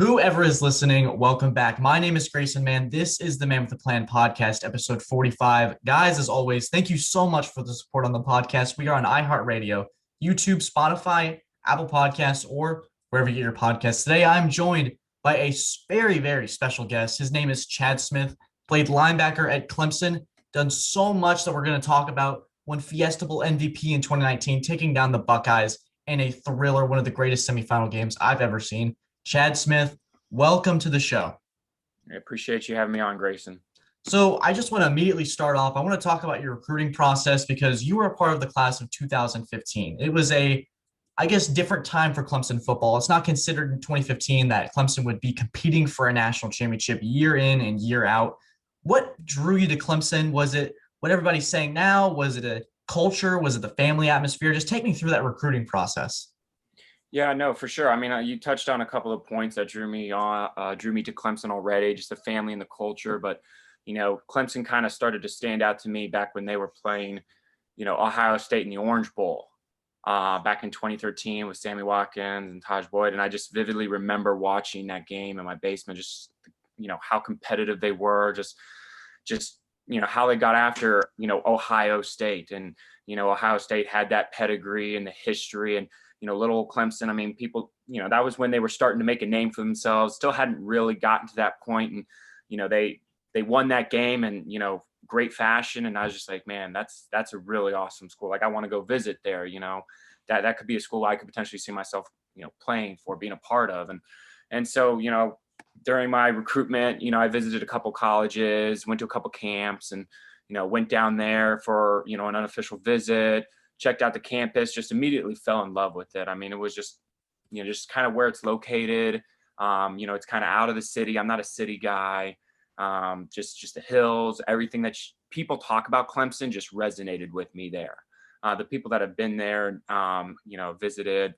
Whoever is listening, welcome back. My name is Grayson, man. This is the Man with the Plan podcast, episode 45. Guys, as always, thank you so much for the support on the podcast. We are on iHeartRadio, YouTube, Spotify, Apple Podcasts, or wherever you get your podcasts. Today, I'm joined by a very, very special guest. His name is Chad Smith, played linebacker at Clemson, done so much that we're going to talk about. Won Fiesta Bowl MVP in 2019, taking down the Buckeyes in a thriller, one of the greatest semifinal games I've ever seen. Chad Smith, welcome to the show. I appreciate you having me on, Grayson. So I just want to immediately start off. I want to talk about your recruiting process because you were a part of the class of 2015. It was I guess, different time for Clemson football. It's not considered in 2015 that Clemson would be competing for a national championship year in and year out. What drew you to Clemson? Was it what everybody's saying now? Was it a culture? Was it the family atmosphere? Just take me through that recruiting process. Yeah, no, for sure. I mean, you touched on a couple of points that drew me to Clemson already, just the family and the culture. But, Clemson kind of started to stand out to me back when they were playing, Ohio State in the Orange Bowl back in 2013 with Sammy Watkins and Taj Boyd. And I just vividly remember watching that game in my basement, just, how competitive they were, just, how they got after, Ohio State. And, Ohio State had that pedigree and the history and, little Clemson, I mean, people, that was when they were starting to make a name for themselves, still hadn't really gotten to that point. And, they won that game and, great fashion. And I was just like, man, that's a really awesome school. Like, I want to go visit there, that could be a school I could potentially see myself, playing for, being a part of. And so, during my recruitment, I visited a couple colleges, went to a couple camps and, went down there for, an unofficial visit, checked out the campus, just immediately fell in love with it. I mean, it was just, just kind of where it's located. It's kind of out of the city. I'm not a city guy. Just the hills, everything that people talk about Clemson just resonated with me there. The people that have been there, visited,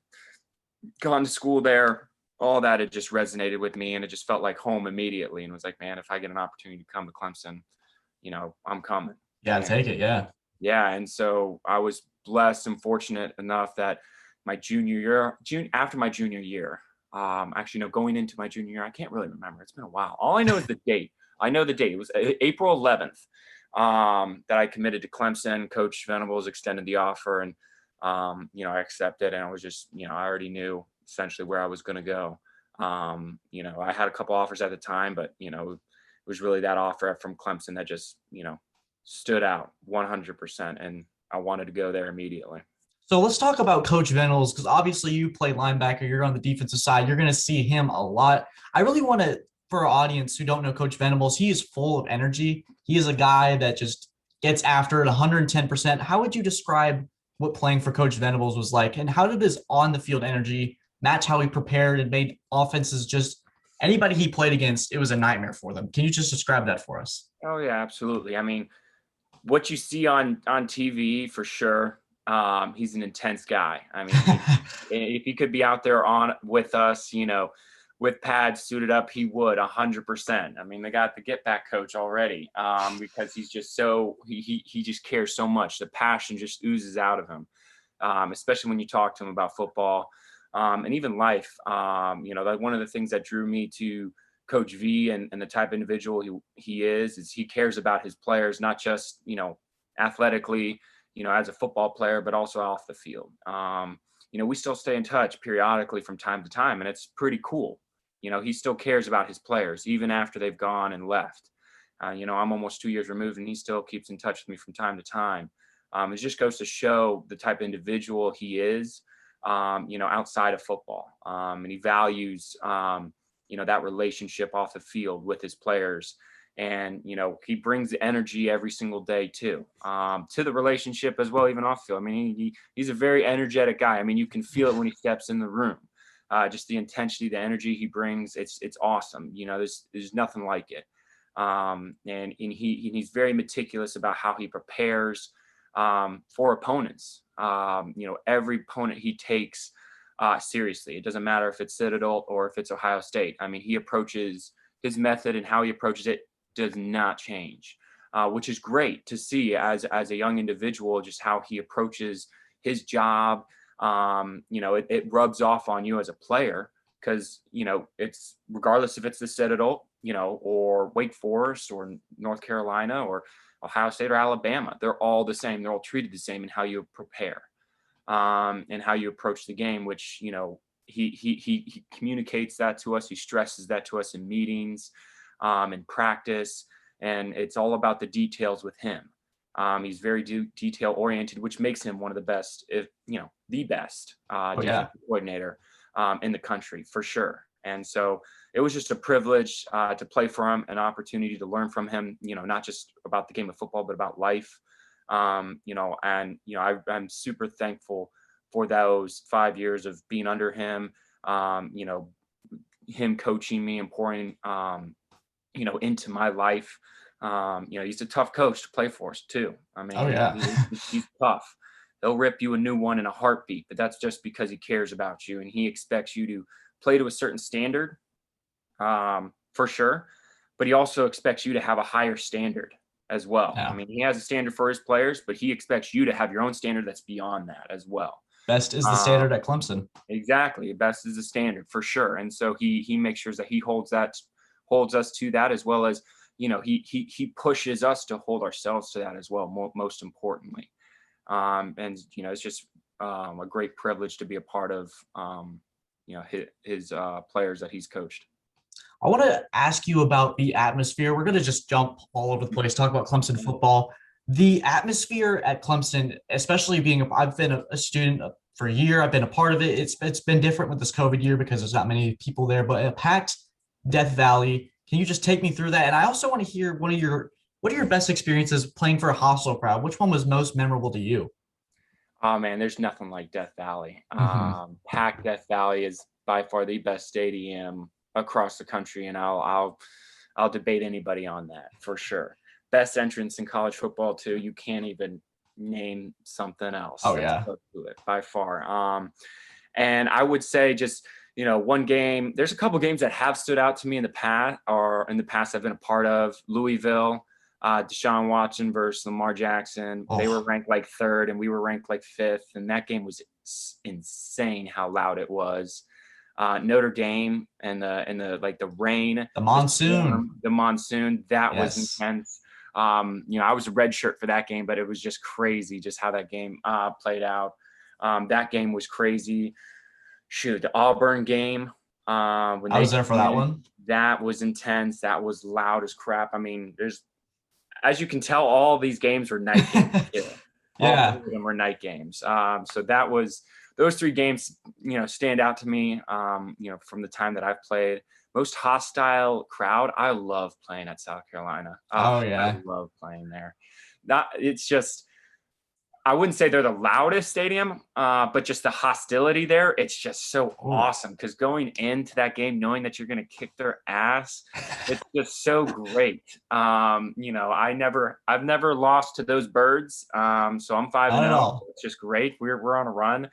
gone to school there, all that, it just resonated with me and it just felt like home immediately and was like, man, if I get an opportunity to come to Clemson, I'm coming. Yeah, take it. Yeah. Yeah. And so I was blessed and fortunate enough that after my junior year, actually, no, going into my junior year, I can't really remember. It's been a while. All I know is the date. I know the date. It was April 11th that I committed to Clemson. Coach Venables extended the offer and, I accepted and I was just, I already knew essentially where I was going to go. I had a couple offers at the time, but, it was really that offer from Clemson that just, stood out 100%. And I wanted to go there immediately. So let's talk about Coach Venables because obviously you play linebacker. You're on the defensive side. You're going to see him a lot. I really want to, for our audience who don't know Coach Venables, he is full of energy. He is a guy that just gets after it 110%. How would you describe what playing for Coach Venables was like? And how did his on-the-field energy match how he prepared and made offenses just anybody he played against, it was a nightmare for them? Can you just describe that for us? Oh, yeah, absolutely. I mean, what you see on TV for sure. He's an intense guy. I mean, if he could be out there on with us, with pads suited up, he would 100%. I mean, they got the get back coach already because he's just he just cares so much. The passion just oozes out of him, especially when you talk to him about football and even life. Like one of the things that drew me to Coach V and the type of individual he is he cares about his players, not just, athletically, as a football player, but also off the field. We still stay in touch periodically from time to time, and it's pretty cool. He still cares about his players, even after they've gone and left. I'm almost 2 years removed, and he still keeps in touch with me from time to time. It just goes to show the type of individual he is, outside of football. And he values, that relationship off the field with his players. And, he brings the energy every single day too, to the relationship as well, even off field. I mean, he's a very energetic guy. I mean, you can feel it when he steps in the room. Just the intensity, the energy he brings, it's awesome. There's nothing like it. And he's very meticulous about how he prepares for opponents. Every opponent he takes seriously. It doesn't matter if it's Citadel or if it's Ohio State. I mean, his method and how he approaches it does not change, which is great to see as a young individual, just how he approaches his job. It rubs off on you as a player because, it's regardless if it's the Citadel, or Wake Forest or North Carolina or Ohio State or Alabama, they're all the same. They're all treated the same in how you prepare, and how you approach the game, which, he communicates that to us. He stresses that to us in meetings, in practice, and it's all about the details with him. He's very detail oriented, which makes him one of the best, if the best defensive coordinator in the country for sure. And so it was just a privilege to play for him, an opportunity to learn from him, not just about the game of football, but about life. I'm super thankful for those 5 years of being under him, him coaching me and pouring, into my life. He's a tough coach to play for us too. I mean, he's tough. He'll rip you a new one in a heartbeat, but that's just because he cares about you and he expects you to play to a certain standard, for sure. But he also expects you to have a higher standard as well. Yeah. I mean, he has a standard for his players, but he expects you to have your own standard that's beyond that as well. Best is the standard at Clemson. Exactly. Best is the standard for sure. And so he makes sure that he holds us to that, as well as, he pushes us to hold ourselves to that as well, most importantly. It's just a great privilege to be a part of, his players that he's coached. I want to ask you about the atmosphere. We're going to just jump all over the place, talk about Clemson football. The atmosphere at Clemson, especially I've been a student for a year. I've been a part of it. It's been different with this COVID year because there's not many people there, but a packed Death Valley. Can you just take me through that? And I also want to hear what are your best experiences playing for a hostile crowd? Which one was most memorable to you? Oh man, there's nothing like Death Valley. Mm-hmm. Packed Death Valley is by far the best stadium across the country, and I'll debate anybody on that for sure. Best entrance in college football too. You can't even name something else. Oh yeah, close to it by far. And I would say just one game. There's a couple games that have stood out to me in the past I've been a part of. Louisville, Deshaun Watson versus Lamar Jackson. Oh. They were ranked like third, and we were ranked like fifth, and that game was insane how loud it was. Notre Dame and the rain, The monsoon, that yes. was intense. I was a red shirt for that game, but it was just crazy just how that game played out. That game was crazy. Shoot, the Auburn game. I was there for that one. That was intense. That was loud as crap. I mean, as you can tell, all these games were night games. Yeah. All three of them were night games. So those three games, stand out to me, from the time that I've played. Most hostile crowd. I love playing at South Carolina. Oh yeah. I love playing there. It's just, I wouldn't say they're the loudest stadium, but just the hostility there, it's just so awesome. Because going into that game, knowing that you're going to kick their ass, it's just so great. I've never lost to those birds. So I'm 5-0. It's just great. We're on a run.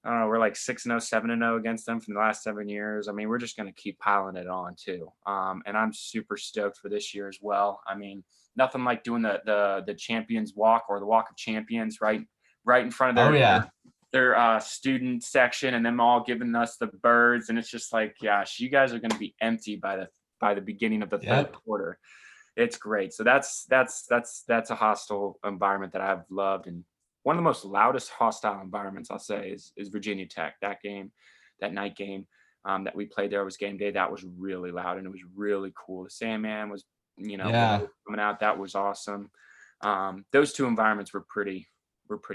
I don't know, we're like 6-0, 7-0 against them from the last 7 years. I mean, we're just going to keep piling it on too. And I'm super stoked for this year as well. I mean, nothing like doing the Champions Walk or the Walk of Champions right in front of their student section, and them all giving us the birds. And it's just like, gosh, you guys are going to be empty by the beginning of the third quarter. It's great. So that's a hostile environment that I've loved. And one of the most loudest hostile environments, I'll say, is Virginia Tech. That game, that night game that we played there was game day. That was really loud, and it was really cool. The Sandman was, coming out. That was awesome. Those two environments were pretty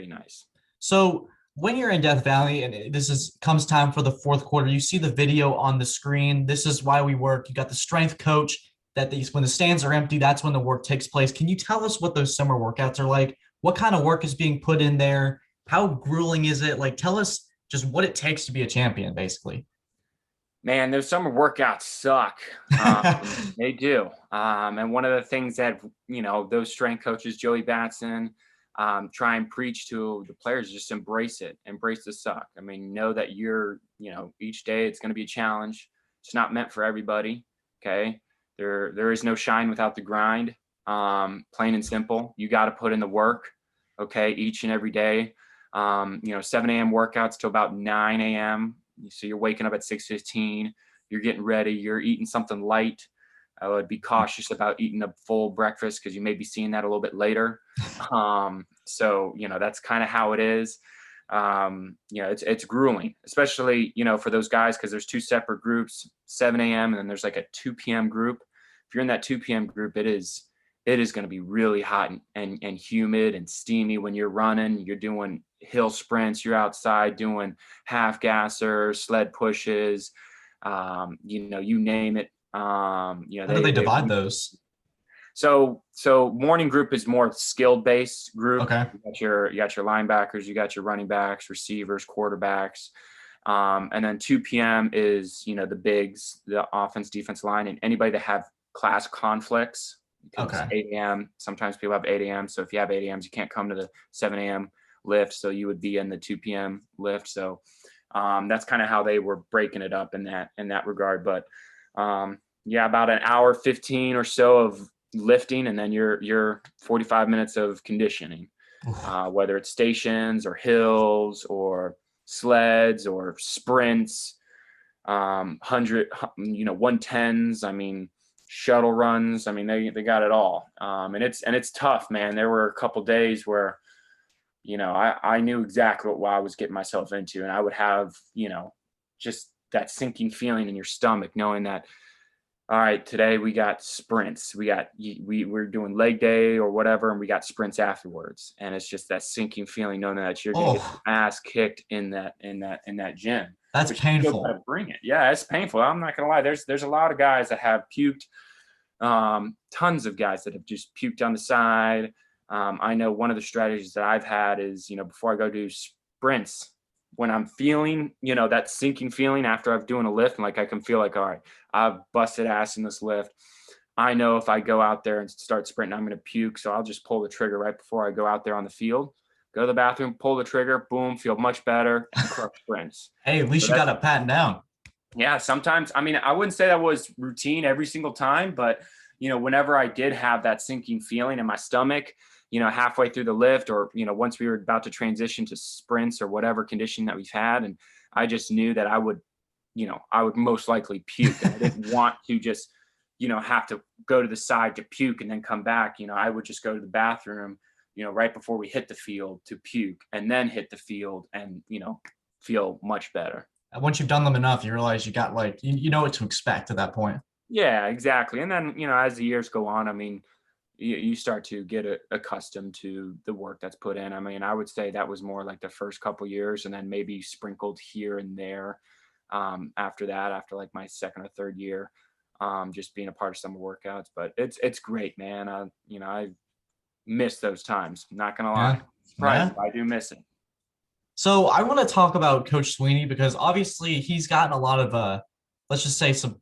nice. So when you're in Death Valley and comes time for the fourth quarter, you see the video on the screen. This is why we work. You got the strength coach when the stands are empty, that's when the work takes place. Can you tell us what those summer workouts are like? What kind of work is being put in there? How grueling is it? Like, tell us just what it takes to be a champion, basically. Man, those summer workouts suck. They do. And one of the things that, those strength coaches, Joey Batson, try and preach to the players, just embrace it. Embrace the suck. I mean, know that each day it's going to be a challenge. It's not meant for everybody. Okay. There is no shine without the grind. Plain and simple. You got to put in the work. Okay. Each and every day. 7 a.m. workouts to about 9 a.m. So you're waking up at 6:15, you're getting ready, you're eating something light. I would be cautious about eating a full breakfast because you may be seeing that a little bit later. So, that's kind of how it is. It's grueling, especially, for those guys, because there's two separate groups, 7 a.m. and then there's like a 2 p.m. group. If you're in that 2 p.m. group, it is going to be really hot and humid and steamy when you're running. You're doing hill sprints, you're outside doing half gassers, sled pushes, you name it. How do they divide those? So morning group is more skilled based group. Okay. You got your linebackers, you got your running backs, receivers, quarterbacks. And then 2 p.m. is, the bigs, the offense, defense line, and anybody that have class conflicts. Okay. 8 a.m. Sometimes people have 8 a.m. So if you have 8 a.m.s, you can't come to the 7 a.m. lift. So you would be in the 2 p.m. lift. So that's kind of how they were breaking it up in that regard. But about an hour 15 or so of lifting, and then your 45 minutes of conditioning, whether it's stations or hills or sleds or sprints, 110s. I mean, shuttle runs. I mean, they got it all. And it's tough, man. There were a couple days where, I knew exactly what I was getting myself into, and I would have, just that sinking feeling in your stomach, knowing that, all right, today we got sprints. We're doing leg day or whatever, and we got sprints afterwards. And it's just that sinking feeling, knowing that you're gonna get your ass kicked in that gym. That's painful. Gotta bring it. Yeah, it's painful. I'm not gonna lie. There's a lot of guys that have puked. Tons of guys that have just puked on the side. I know one of the strategies that I've had is, before I go do sprints, when I'm feeling, that sinking feeling after I've doing a lift, and like I can feel like, all right, I've busted ass in this lift. I know if I go out there and start sprinting, I'm going to puke. So I'll just pull the trigger right before I go out there on the field, go to the bathroom, pull the trigger, boom, feel much better, and crush sprints. Hey, at least you got it patted down. Yeah, sometimes, I mean, I wouldn't say that was routine every single time, but, whenever I did have that sinking feeling in my stomach, halfway through the lift, or, once we were about to transition to sprints or whatever condition that we've had, and I just knew that I would most likely puke. And I didn't want to just, have to go to the side to puke and then come back. I would just go to the bathroom, right before we hit the field to puke, and then hit the field and, feel much better. And once you've done them enough, you realize you got you know what to expect at that point. Yeah, exactly. And then, as the years go on, I mean, you start to get accustomed to the work that's put in. I mean, I would say that was more like the first couple years, and then maybe sprinkled here and there after that, after like my second or third year, just being a part of summer workouts. But it's great, man. I miss those times. Not gonna lie. Surprised, I do miss it. So I want to talk about Coach Sweeney, because obviously he's gotten a lot of let's just say some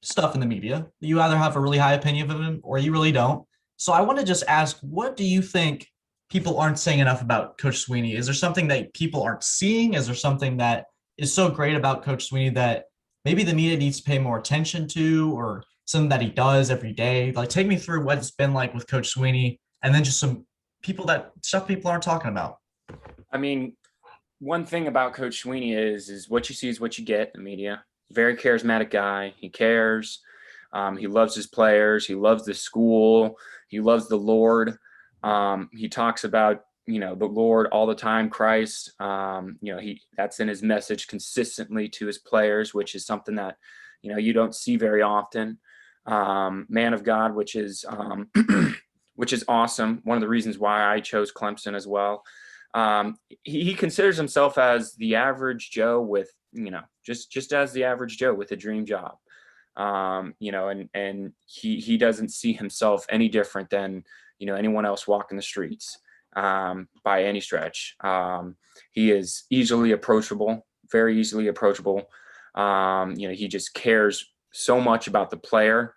stuff in the media. You either have a really high opinion of him or you really don't. So I want to just ask, what do you think people aren't saying enough about Coach Sweeney? Is there something that people aren't seeing? Is there something that is so great about Coach Sweeney that maybe the media needs to pay more attention to, or something that he does every day? Like, take me through what it's been like with Coach Sweeney, and then just some stuff people aren't talking about. I mean, one thing about Coach Sweeney is what you see is what you get in the media. Very charismatic guy. He cares. He loves his players. He loves the school. He loves the Lord. He talks about, the Lord all the time, Christ. That's in his message consistently to his players, which is something that, you don't see very often. Man of God, which is awesome. One of the reasons why I chose Clemson as well. He considers himself as the average Joe with, just as the average Joe with a dream job. And he doesn't see himself any different than, anyone else walking the streets, by any stretch. He is easily approachable, very easily approachable. He just cares so much about the player,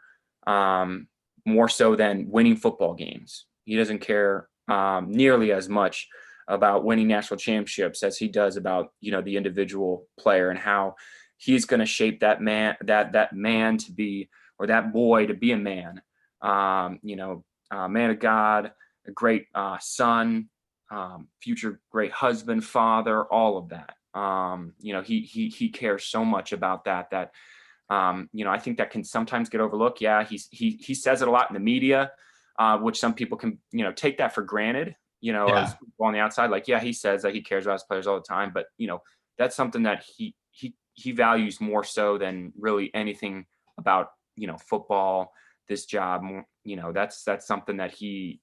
more so than winning football games. He doesn't care, nearly as much about winning national championships as he does about, the individual player and how he's going to shape that man to be, or that boy to be a man, man of God, a great son, future great husband, father, all of that. He cares so much about that I think that can sometimes get overlooked. Yeah, he says it a lot in the media, which some people can take that for granted. As people on the outside, like, yeah, he says that he cares about his players all the time, but that's something that he values more so than really anything about football, this job. That's something that he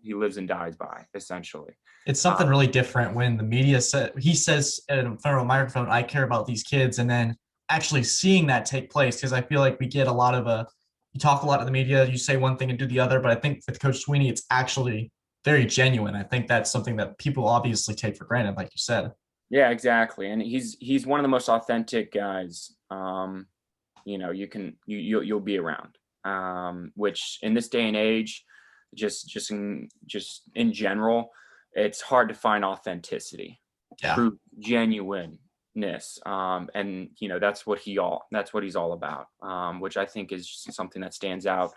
lives and dies by, essentially. It's something really different when the media he says in front of a microphone, I care about these kids, and then actually seeing that take place. Because I feel like we get a lot of you talk a lot to the media, you say one thing and do the other, but I think with Coach Sweeney, it's actually very genuine. I think that's something that people obviously take for granted, like you said. Yeah, exactly. And he's one of the most authentic guys you'll be around. Which in this day and age, just in general, it's hard to find authenticity, true genuineness. And that's what he's all about. Which I think is something that stands out.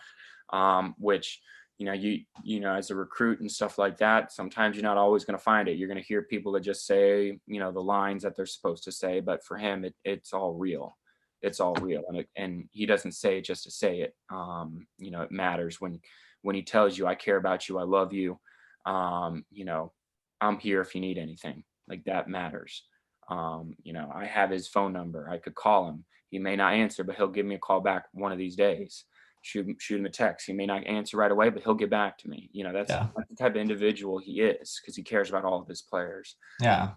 Which as a recruit and stuff like that, sometimes you're not always going to find it. You're going to hear people that just say, the lines that they're supposed to say, but for him, it's all real. It's all real. And he doesn't say it just to say it. It matters when he tells you, I care about you. I love you. I'm here if you need anything. Like, that matters. I have his phone number. I could call him. He may not answer, but he'll give me a call back one of these days. Shoot him a text. He may not answer right away, but he'll get back to me. That's the type of individual he is, because he cares about all of his players. Yeah.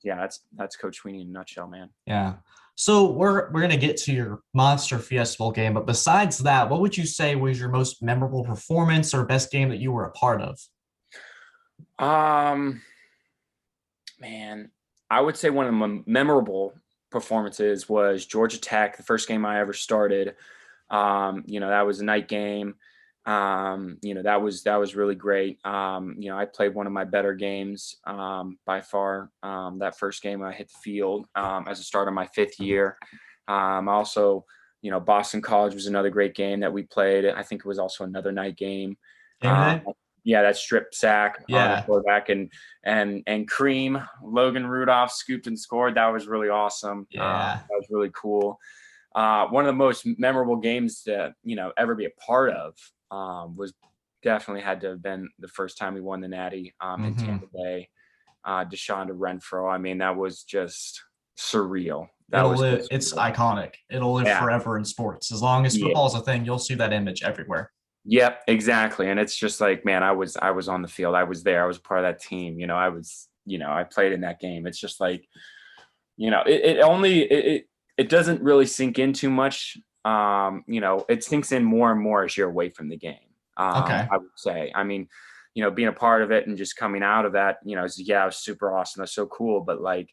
That's Coach Sweeney in a nutshell, man. Yeah. So we're gonna get to your Monster Fiesta Bowl game, but besides that, what would you say was your most memorable performance or best game that you were a part of? Man, I would say one of the memorable performances was Georgia Tech, the first game I ever started. That was a night game. That was really great. I played one of my better games by far. That first game I hit the field as a starter my 5th year. Also, Boston College was another great game that we played. I think it was also another night game. Yeah, that strip sack on the quarterback and Cream, Logan Rudolph scooped and scored. That was really awesome. That was really cool. One of the most memorable games to ever be a part of was definitely had to have been the first time we won the Natty in Tampa Bay. Deshaun to Renfro. I mean, that was just surreal. It's iconic. It'll live forever in sports. As long as football's a thing, you'll see that image everywhere. Yep, exactly. And it's just like, man, I was on the field. I was there. I was part of that team. I played in that game. It's just like, it doesn't really sink in too much. It sinks in more and more as you're away from the game. I would say. I mean, being a part of it and just coming out of that, it was super awesome. That's so cool. But like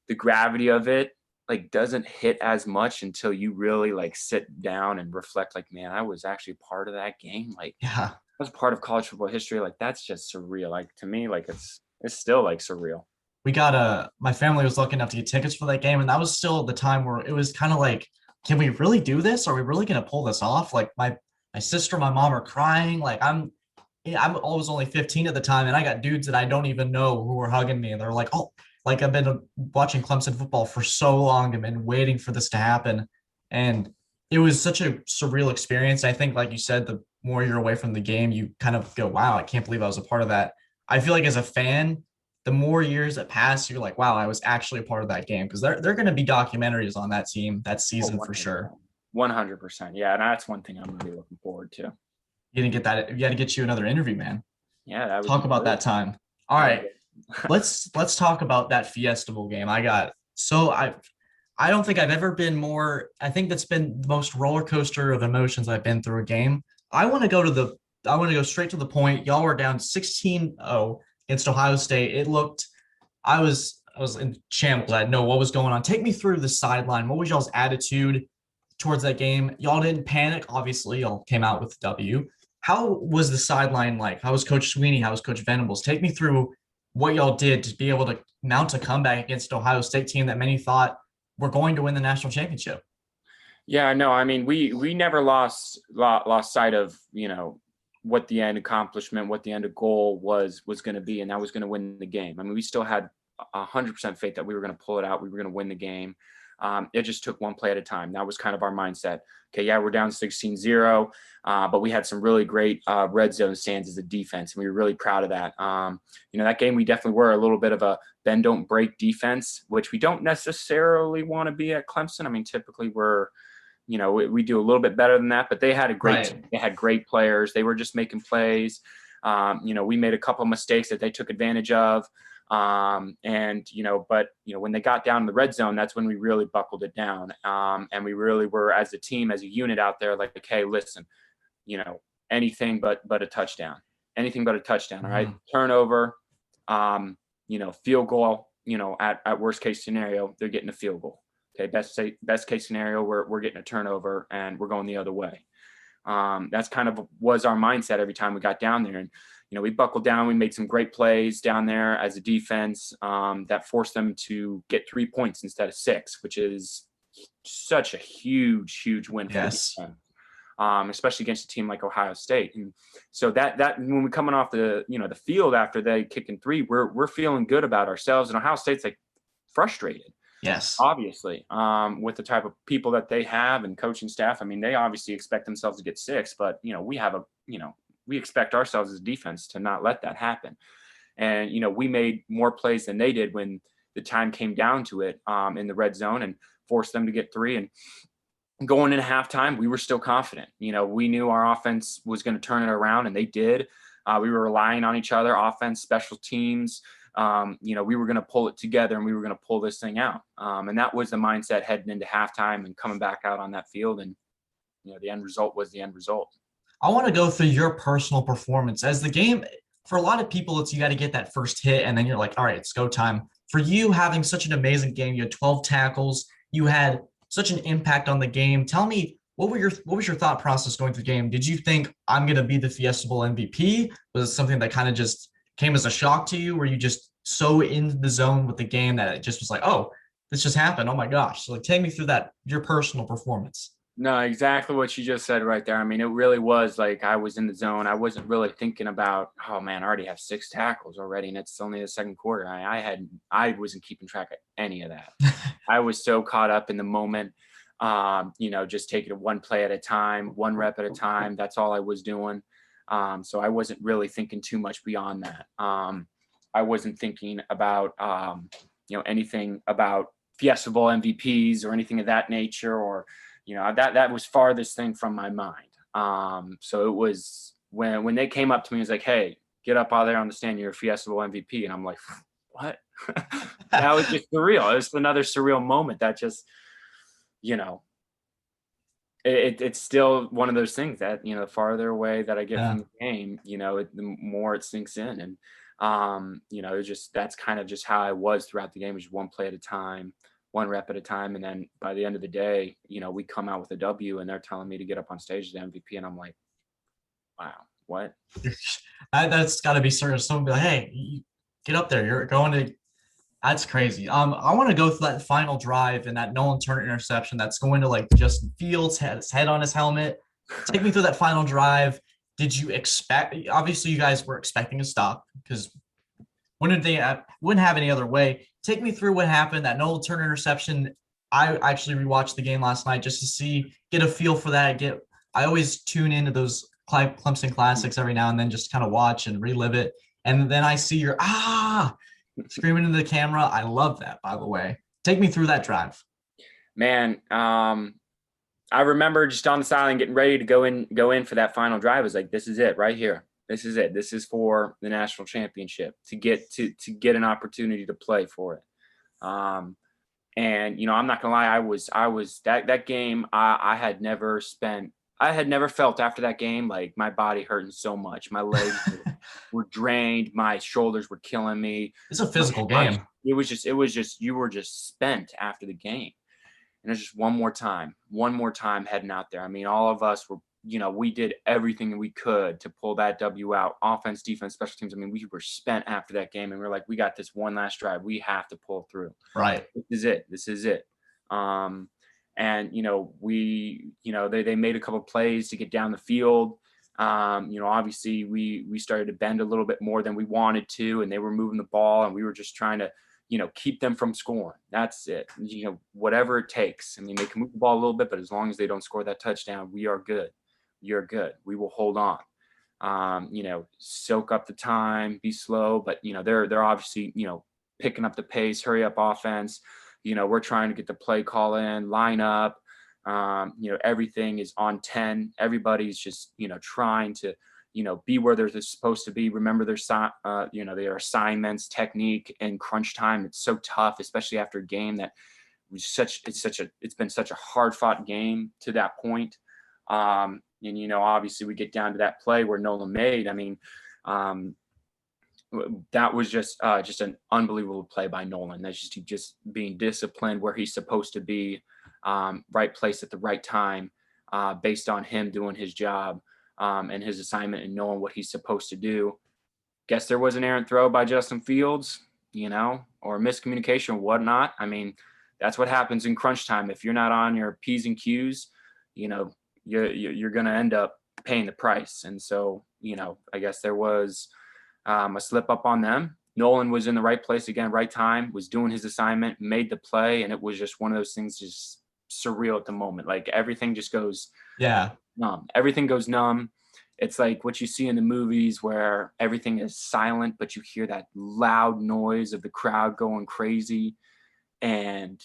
the gravity of it, like, doesn't hit as much until you really like sit down and reflect, like, man, I was actually part of that game. Like, I was part of college football history. Like, that's just surreal. Like, to me, like, it's still like surreal. We got my family was lucky enough to get tickets for that game, and that was still the time where it was kind of like, can we really do this? Are we really going to pull this off? Like, my sister, my mom are crying. Like, I was only 15 at the time, and I got dudes that I don't even know who were hugging me, and they're like, oh, like, I've been watching Clemson football for so long. I've been waiting for this to happen. And it was such a surreal experience. I think, like you said, the more you're away from the game, you kind of go, wow, I can't believe I was a part of that. I feel like as a fan, the more years that pass, you're like, wow, I was actually a part of that game. Because they're going to be documentaries on that team that season for sure. 100%. Yeah, and that's one thing I'm going to be looking forward to. You didn't get that. You got to get you another interview, man. Yeah. Talk about that time. All right. Let's talk about that Fiesta Bowl game. I don't think I've ever been more. I think that's been the most roller coaster of emotions I've been through a game. I want to go straight to the point. Y'all were down 16-0 against Ohio State. I was in shambles. I didn't know what was going on. Take me through the sideline. What was y'all's attitude towards that game? Y'all didn't panic. Obviously, y'all came out with the W. How was the sideline like? How was Coach Sweeney? How was Coach Venables? Take me through what y'all did to be able to mount a comeback against Ohio State team that many thought were going to win the national championship. Yeah, no, I mean, we never lost sight of, what the end accomplishment, what the end goal was going to be, and that was going to win the game. I mean, we still had 100% faith that we were going to pull it out. We were going to win the game. It just took one play at a time. That was kind of our mindset. Okay, yeah, we're down 16-0, but we had some really great red zone stands as a defense, and we were really proud of that. That game we definitely were a little bit of a bend, don't break defense, which we don't necessarily want to be at Clemson. I mean, typically we do a little bit better than that, but they had a great team. They had great players. They were just making plays. We made a couple of mistakes that they took advantage of. But when they got down in the red zone, that's when we really buckled it down. And we really were, as a team, as a unit out there, like, hey, listen, anything but a touchdown, anything but a touchdown. All right. Turnover, field goal, at worst case scenario, they're getting a field goal. Okay. Best case scenario, we're getting a turnover and we're going the other way. That's kind of was our mindset every time we got down there. And, we buckled down. We made some great plays down there as a defense that forced them to get 3 points instead of 6, which is such a huge, huge win for the defense, especially against a team like Ohio State. And so that when we're coming off the field after they kicking 3, we're feeling good about ourselves. And Ohio State's like frustrated. Yes, obviously, with the type of people that they have and coaching staff. I mean, they obviously expect themselves to get 6, but we expect ourselves as a defense to not let that happen. And we made more plays than they did when the time came down to it in the red zone and forced them to get 3. And going into halftime, we were still confident. We knew our offense was going to turn it around, and they did. We were relying on each other, offense, special teams. We were going to pull it together and we were going to pull this thing out. And that was the mindset heading into halftime and coming back out on that field. And, the end result was the end result. I want to go through your personal performance as the game. For a lot of people, it's you got to get that first hit and then you're like, all right, it's go time. For you, having such an amazing game, you had 12 tackles, you had such an impact on the game. Tell me, what was your thought process going through the game? Did you think I'm going to be the Fiesta Bowl MVP? Was it something that kind of just came as a shock to you? Were you just so in the zone with the game that it just was like, oh, this just happened. Oh my gosh. So take me through your personal performance. No, exactly what you just said right there. I mean, it really was like I was in the zone. I wasn't really thinking about, oh man, I already have 6 tackles already, and it's only the second quarter. I wasn't keeping track of any of that. I was so caught up in the moment, just taking it one play at a time, one rep at a time. That's all I was doing. So I wasn't really thinking too much beyond that. I wasn't thinking about, anything about Fiesta Bowl MVPs or anything of that nature, or that was farthest thing from my mind. So it was when they came up to me, it was like, hey, get up out there on the stand. You're a Fiesta Bowl MVP. And I'm like, what? That was just surreal. It was another surreal moment that just, it's still one of those things that, the farther away that I get from the game, the more it sinks in. And, that's kind of just how I was throughout the game, was one play at a time, one rep at a time. And then by the end of the day, we come out with a W and they're telling me to get up on stage as the MVP. And I'm like, wow, what? That's got to be serious. Someone be like, hey, get up there. You're going to, that's crazy. I want to go through that final drive and that Nolan Turner interception that's going to like Justin Fields, had his head on his helmet. Take me through that final drive. Did you expect, obviously you guys were expecting a stop because wouldn't have any other way. Take me through what happened, that Nolan Turner interception. I actually rewatched the game last night just to get a feel for that. I always tune into those Clemson classics every now and then, just kind of watch and relive it. And then I see your screaming into the camera. I love that, by the way. Take me through that drive. Man, I remember just on the sideline getting ready to go in for that final drive. I was like, this is it right here. This is it. This is for the national championship, to get an opportunity to play for it. And I'm not gonna lie, I was that game. I had never felt after that game like my body hurting so much. My legs were drained. My shoulders were killing me. It's a physical game. It was just you were just spent after the game. And it's just one more time heading out there. I mean, all of us were, we did everything we could to pull that W out. Offense, defense, special teams. I mean, we were spent after that game, and we're like, we got this one last drive. We have to pull through. Right. This is it. And, they made a couple plays to get down the field. Obviously we started to bend a little bit more than we wanted to, and they were moving the ball, and we were just trying to, keep them from scoring. That's it. Whatever it takes. I mean, they can move the ball a little bit, but as long as they don't score that touchdown, we are good. You're good. We will hold on. Soak up the time, be slow, but they're obviously, picking up the pace, hurry up offense. We're trying to get the play call in, line up. Everything is on 10. Everybody's just, trying to, be where they're supposed to be. Remember their assignments, technique, and crunch time. It's so tough, especially after a game that it's been such a hard fought game to that point. Obviously we get down to that play where Nolan made. I mean, that was just an unbelievable play by Nolan. That's just being disciplined where he's supposed to be, right place at the right time, based on him doing his job, and his assignment and knowing what he's supposed to do. Guess there was an errant throw by Justin Fields, or miscommunication or whatnot. I mean, that's what happens in crunch time. If you're not on your P's and Q's, you're going to end up paying the price. And so, I guess there was a slip up on them. Nolan was in the right place again, right time, was doing his assignment, made the play. And it was just one of those things, just surreal at the moment. Like everything just goes numb. Everything goes numb. It's like what you see in the movies where everything is silent, but you hear that loud noise of the crowd going crazy. And,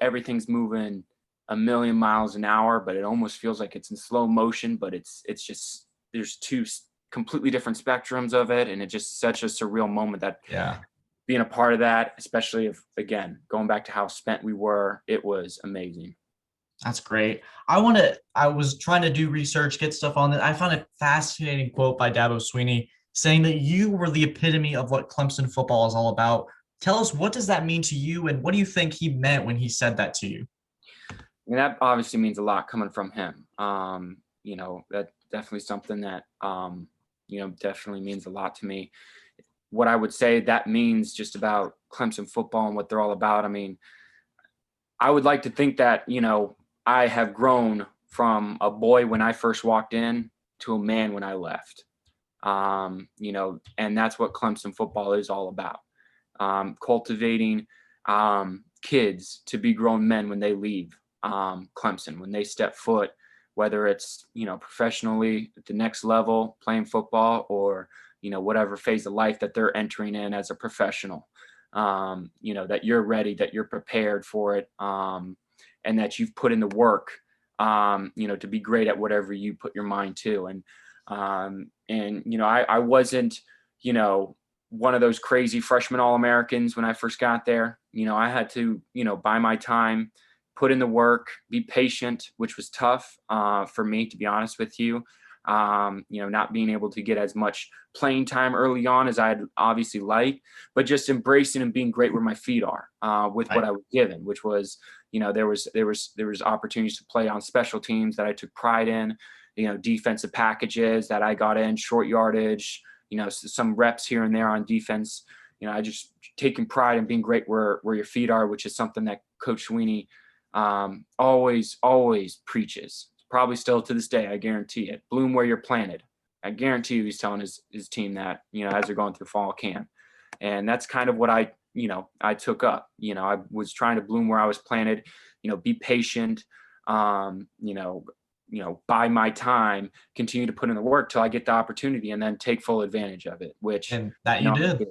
everything's moving a million miles an hour, but it almost feels like it's in slow motion, but it's just, there's two completely different spectrums of it. And it's just such a surreal moment that being a part of that, especially if, again, going back to how spent we were, it was amazing. That's great. I was trying to do research, get stuff on it. I found a fascinating quote by Dabo Sweeney saying that you were the epitome of what Clemson football is all about. Tell us, what does that mean to you? And what do you think he meant when he said that to you? I mean, that obviously means a lot coming from him. That's definitely something that, definitely means a lot to me. What I would say that means just about Clemson football and what they're all about. I mean, I would like to think that, I have grown from a boy when I first walked in to a man when I left. And that's what Clemson football is all about. Cultivating kids to be grown men when they leave Clemson, when they step foot, whether it's, professionally at the next level playing football or, whatever phase of life that they're entering in as a professional, that you're ready, that you're prepared for it, and that you've put in the work, to be great at whatever you put your mind to. And I wasn't, one of those crazy freshman All-Americans when I first got there. I had to, buy my time, put in the work, be patient, which was tough for me, to be honest with you. Not being able to get as much playing time early on as I'd obviously like, but just embracing and being great where my feet are, with what I was given, which was, there was opportunities to play on special teams that I took pride in, defensive packages that I got in, short yardage, some reps here and there on defense. I just taking pride in being great where your feet are, which is something that Coach Sweeney always preaches. Probably still to this day, I guarantee it. Bloom where you're planted. I guarantee you he's telling his team that, as they're going through fall camp. And that's kind of what I took up. I was trying to bloom where I was planted, be patient, buy my time, continue to put in the work till I get the opportunity and then take full advantage of it, which. And that you did.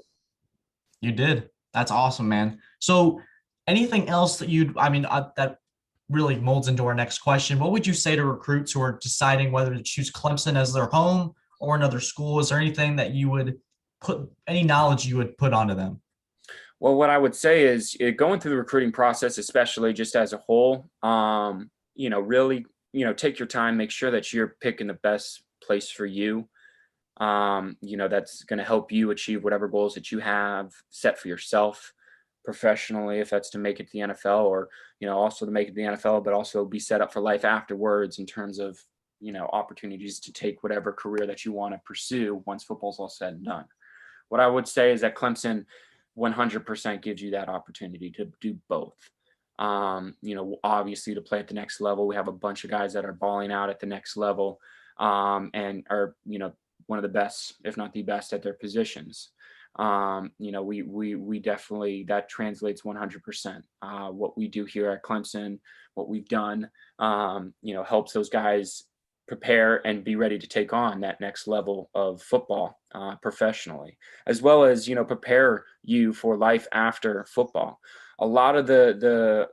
You did. That's awesome, man. So anything else that that really molds into our next question? What would you say to recruits who are deciding whether to choose Clemson as their home or another school? Is there anything that you would any knowledge you would put onto them? Well, what I would say is going through the recruiting process, especially just as a whole, really, take your time, make sure that you're picking the best place for you. That's going to help you achieve whatever goals that you have set for yourself professionally, if that's to make it to the NFL or, also to make it to the NFL, but also be set up for life afterwards in terms of, opportunities to take whatever career that you want to pursue once football's all said and done. What I would say is that Clemson 100% gives you that opportunity to do both. Obviously to play at the next level. We have a bunch of guys that are balling out at the next level, and are, one of the best, if not the best at their positions. We definitely, that translates 100%. What we do here at Clemson, what we've done, helps those guys prepare and be ready to take on that next level of football professionally, as well as prepare you for life after football. A lot of the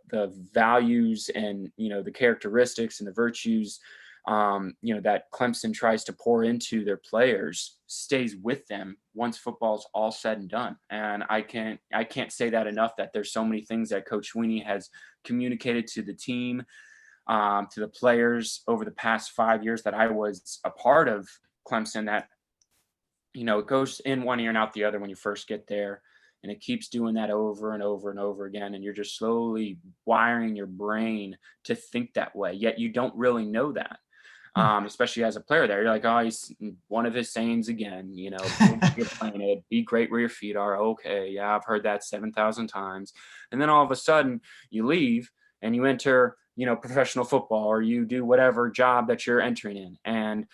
values and the characteristics and the virtues that Clemson tries to pour into their players stays with them once football's all said and done. And I can't say that enough, that there's so many things that Coach Sweeney has communicated to the team, to the players over the past 5 years that I was a part of Clemson, that, it goes in one ear and out the other when you first get there. And it keeps doing that over and over and over again. And you're just slowly wiring your brain to think that way. Yet you don't really know that. Especially as a player there, you're like, oh, he's one of his sayings again, you're playing it, be great where your feet are. Okay. Yeah. I've heard that 7,000 times. And then all of a sudden you leave and you enter, professional football, or you do whatever job that you're entering in. And,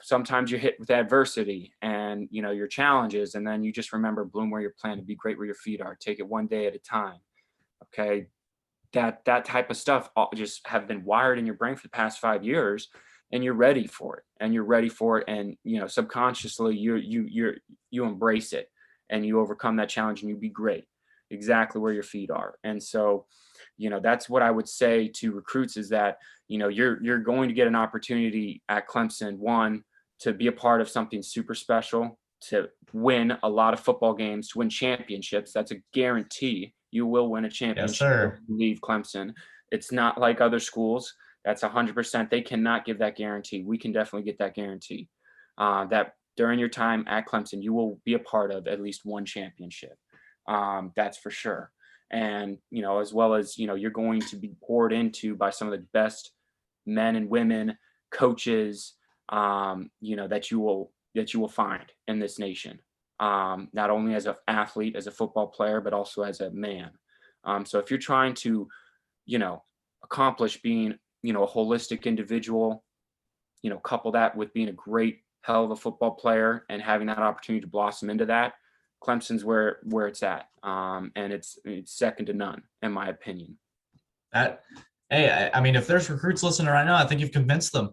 sometimes you're hit with adversity and, your challenges. And then you just remember, bloom where you're planted, be great where your feet are, take it one day at a time. Okay. That type of stuff just have been wired in your brain for the past 5 years. And you're ready for it, and subconsciously you embrace it, and you overcome that challenge, and you be great exactly where your feet are. And so that's what I would say to recruits, is that you're going to get an opportunity at Clemson, one, to be a part of something super special, to win a lot of football games, to win championships. That's a guarantee. You will win a championship. Yes, sir. If you leave Clemson. It's not like other schools. That's 100%. They cannot give that guarantee. We can definitely get that guarantee, that during your time at Clemson, you will be a part of at least one championship. That's for sure. And, as well as, you're going to be poured into by some of the best men and women, coaches, that you will find in this nation, not only as an athlete, as a football player, but also as a man. So if you're trying to, accomplish being, a holistic individual, couple that with being a great hell of a football player and having that opportunity to blossom into that, Clemson's where it's at. And it's second to none, in my opinion. Hey, I mean, if there's recruits listening right now, I think you've convinced them.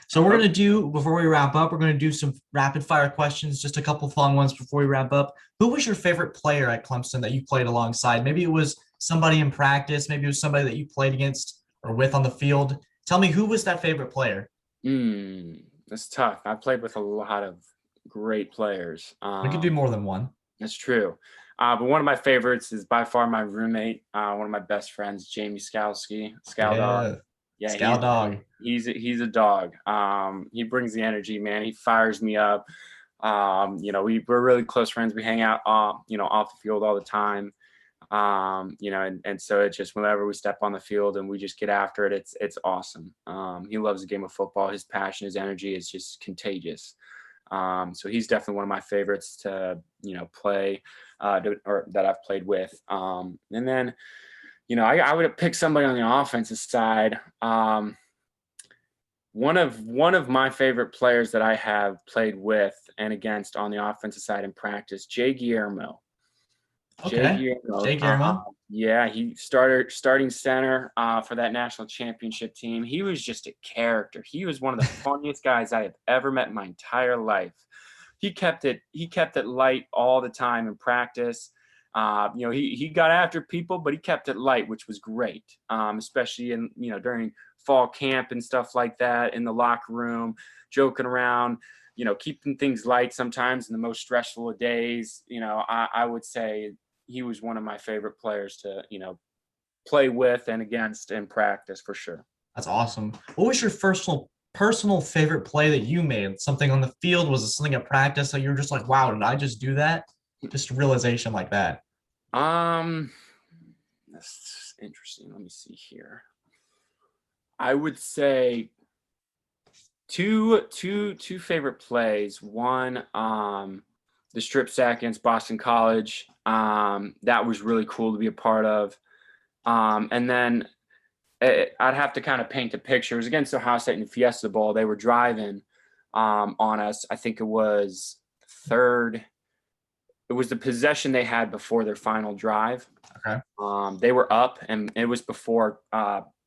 So we're going to do, before we wrap up, we're going to do some rapid fire questions, just a couple fun ones before we wrap up. Who was your favorite player at Clemson that you played alongside? Maybe it was somebody in practice. Maybe it was somebody that you played against or with on the field. Tell me, who was that favorite player? That's tough. I played with a lot of great players. We could do more than one. That's true. But one of my favorites is by far my roommate, one of my best friends, Jamie Skalski. Dog. Yeah, Scout Dog. He's a dog. He brings the energy, man. He fires me up. We're really close friends. We hang out, off the field all the time. And so it's just whenever we step on the field and we just get after it, it's awesome. He loves the game of football. His passion, his energy is just contagious. So he's definitely one of my favorites to, play, or that I've played with. And then, I would have picked somebody on the offensive side. One of my favorite players that I have played with and against on the offensive side in practice, Jay Guillermo. Okay. Jay Guillermo. Yeah, he starting center for that national championship team. He was just a character. He was one of the funniest guys I have ever met in my entire life. He kept it light all the time in practice. He got after people, but he kept it light, which was great. Especially in during fall camp and stuff like that, in the locker room, joking around, keeping things light sometimes in the most stressful of days. I would say he was one of my favorite players to, play with and against in practice, for sure. That's awesome. What was your personal favorite play that you made? Something on the field? Was it something at practice that you were just like, wow, did I just do that? Just a realization like that. That's interesting. Let me see here. I would say two favorite plays. One, the strip sack against Boston College. That was really cool to be a part of. And then I'd have to kind of paint a picture. It was against Ohio State in the Fiesta Bowl. They were driving on us. I think it was third was the possession they had before their final drive. Okay. They were up, and it was before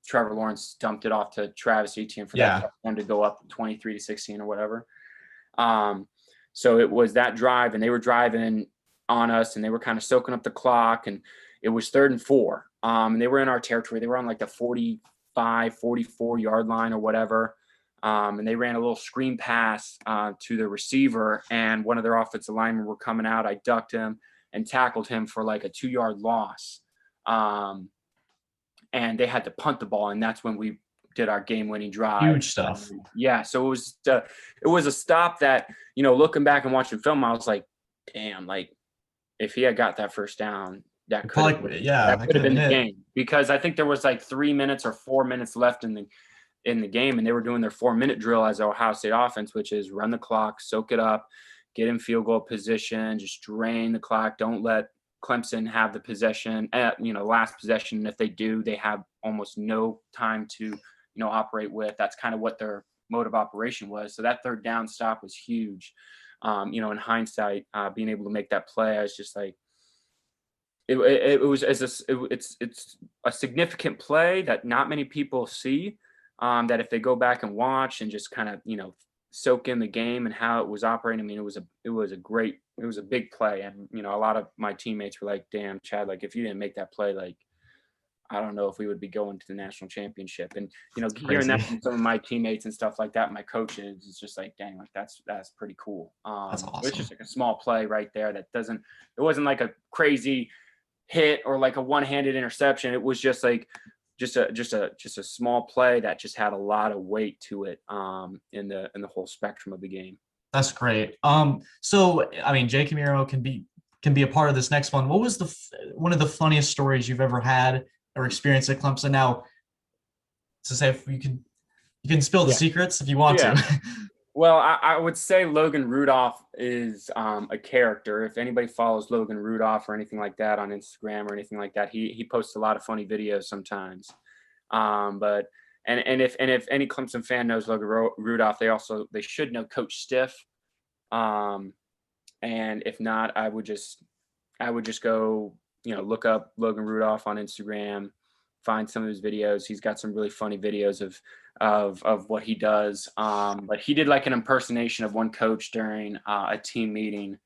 Trevor Lawrence dumped it off to Travis Etienne for that touchdown to go up 23-16 or whatever. So it was that drive, and they were driving on us, and they were kind of soaking up the clock, and it was 3rd and 4. And they were in our territory. They were on like the 45, 44-yard line or whatever. And they ran a little screen pass to the receiver, and one of their offensive linemen were coming out. I ducked him and tackled him for like a 2-yard loss. And they had to punt the ball, and that's when we did our game-winning drive. Huge stuff. Yeah, so it was a stop that, looking back and watching film, I was like, damn, like if he had got that first down, that could have been the game, because I think there was like 3 minutes or 4 minutes left in the game, and they were doing their 4-minute drill as Ohio State offense, which is run the clock, soak it up, get in field goal position, just drain the clock. Don't let Clemson have the possession, last possession. And if they do, they have almost no time to, operate with. That's kind of what their mode of operation was. So that 3rd down stop was huge. In hindsight, being able to make that play, I was just like, it's a significant play that not many people see. That if they go back and watch and just kind of, soak in the game and how it was operating, I mean, it was a big play. And, a lot of my teammates were like, damn, Chad, like if you didn't make that play, like, I don't know if we would be going to the national championship. And, hearing that from some of my teammates and stuff like that, my coaches, it's just like, dang, like that's pretty cool. That's awesome. It's just like a small play right there it wasn't like a crazy hit or like a one-handed interception. It was just like, just a small play that just had a lot of weight to it in the whole spectrum of the game. That's great. So I mean, Jay Camiro can be a part of this next one. What was one of the funniest stories you've ever had or experienced at Clemson? Now, to say if you can spill the secrets if you want to. Well, I would say Logan Rudolph is a character. If anybody follows Logan Rudolph or anything like that on Instagram or anything like that, he posts a lot of funny videos sometimes. But if any Clemson fan knows Logan Rudolph, they should know Coach Stiff. And if not, I would just go, look up Logan Rudolph on Instagram, find some of his videos. He's got some really funny videos of what he does. But he did like an impersonation of one coach during a team meeting.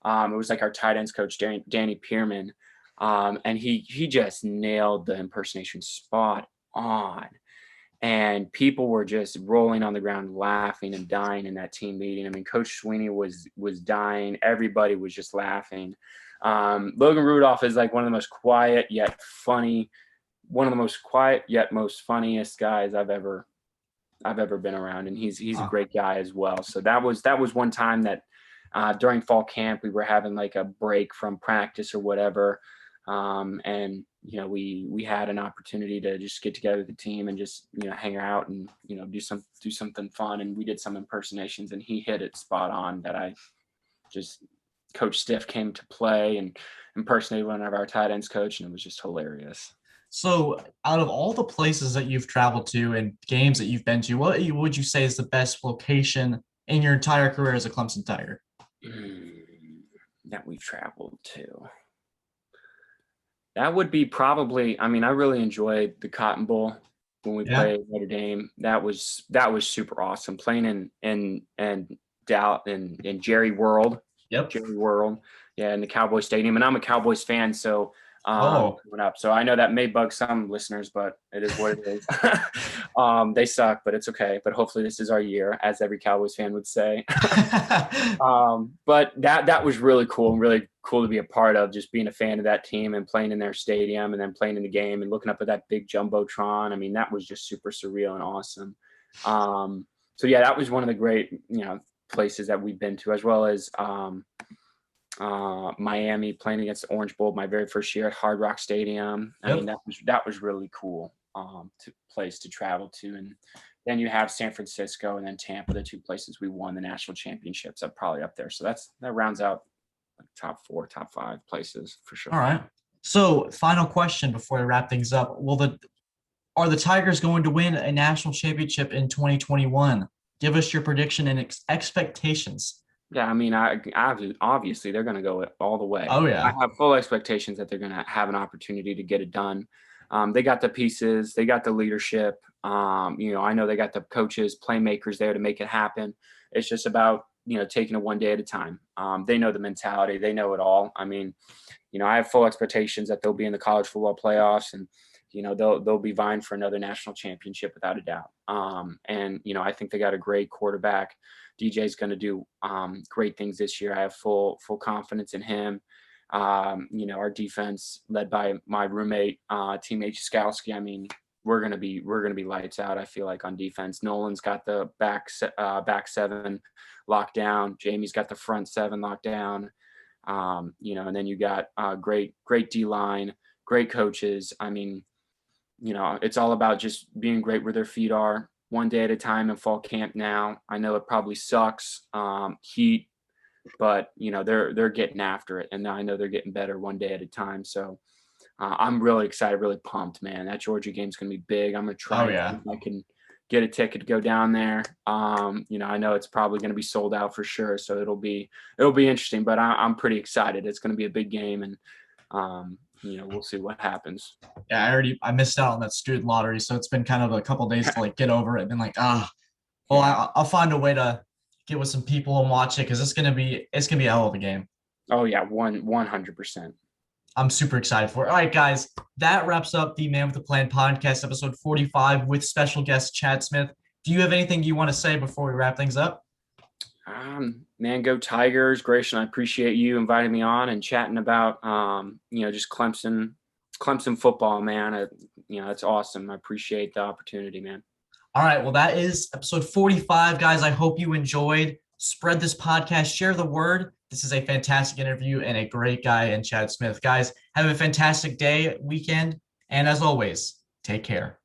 It was like our tight ends coach, Danny Pearman. And he just nailed the impersonation spot on. And people were just rolling on the ground, laughing and dying in that team meeting. I mean, Coach Sweeney was dying. Everybody was just laughing. Logan Rudolph is like one of the most quiet yet funny, most funniest guys I've ever been around, and he's a great guy as well. So that was one time that during fall camp we were having like a break from practice or whatever, and we had an opportunity to just get together with the team and just hang out and do something fun, and we did some impersonations, and he hit it spot on. Coach Stiff came to play and impersonated one of our tight ends coach, and it was just hilarious. So out of all the places that you've traveled to and games that you've been to, what would you say is the best location in your entire career as a Clemson Tiger? That we've traveled to. That would be probably, I really enjoyed the Cotton Bowl when we played Notre Dame. That was super awesome. Playing in Jerry World. Yep. Jerry World. Yeah, in the Cowboys Stadium. And I'm a Cowboys fan, so coming up. So I know that may bug some listeners, but it is what it is. They suck, but it's okay. But hopefully this is our year, as every Cowboys fan would say. But that was really cool to be a part of, just being a fan of that team and playing in their stadium and then playing in the game and looking up at that big Jumbotron. I mean, that was just super surreal and awesome. So yeah, that was one of the great, places that we've been to, as well as Miami, playing against the Orange Bowl my very first year at Hard Rock Stadium. I mean, that was really cool place to travel to. And then you have San Francisco and then Tampa, the two places we won the national championships. I'm probably up there. So that rounds out top 4, top 5 places for sure. All right. So final question before I wrap things up. Are the Tigers going to win a national championship in 2021? Give us your prediction and expectations. Yeah, I mean, obviously they're going to go all the way. Oh I yeah. have full expectations that they're going to have an opportunity to get it done. They got the pieces, they got the leadership. I know they got the coaches, playmakers there to make it happen. It's just about taking it one day at a time. They know the mentality, they know it all. I mean, I have full expectations that they'll be in the college football playoffs, and they'll be vying for another national championship without a doubt. And I think they got a great quarterback. DJ's going to do great things this year. I have full confidence in him. Our defense, led by my roommate, Team Jaskowski. I mean, we're gonna be lights out. I feel like on defense. Nolan's got the back seven locked down. Jamie's got the front seven locked down. And then you got great D line, great coaches. I mean, it's all about just being great where their feet are, one day at a time in fall camp now. I know it probably sucks, heat, but they're getting after it, and I know they're getting better one day at a time. So I'm really excited, really pumped, man. That Georgia game's gonna be big. I'm gonna try Oh and yeah. see if I can get a ticket to go down there. I know it's probably gonna be sold out for sure, so it'll be interesting. But I'm pretty excited. It's gonna be a big game, and we'll see what happens. Yeah, I missed out on that student lottery, so it's been kind of a couple days to like get over it. Been like, well, I'll find a way to get with some people and watch it because it's gonna be a hell of a game. Oh yeah, 100%. I'm super excited for it. All right, guys, that wraps up the Man with a Plan podcast, episode 45, with special guest Chad Smith. Do you have anything you want to say before we wrap things up? Man, go Tigers. Grayson, I appreciate you inviting me on and chatting about, just Clemson football, man. That's awesome. I appreciate the opportunity, man. All right, well, that is episode 45, guys. I hope you enjoyed. Spread this podcast, share the word. This is a fantastic interview and a great guy in Chad Smith. Guys, have a fantastic day, weekend, and as always, take care.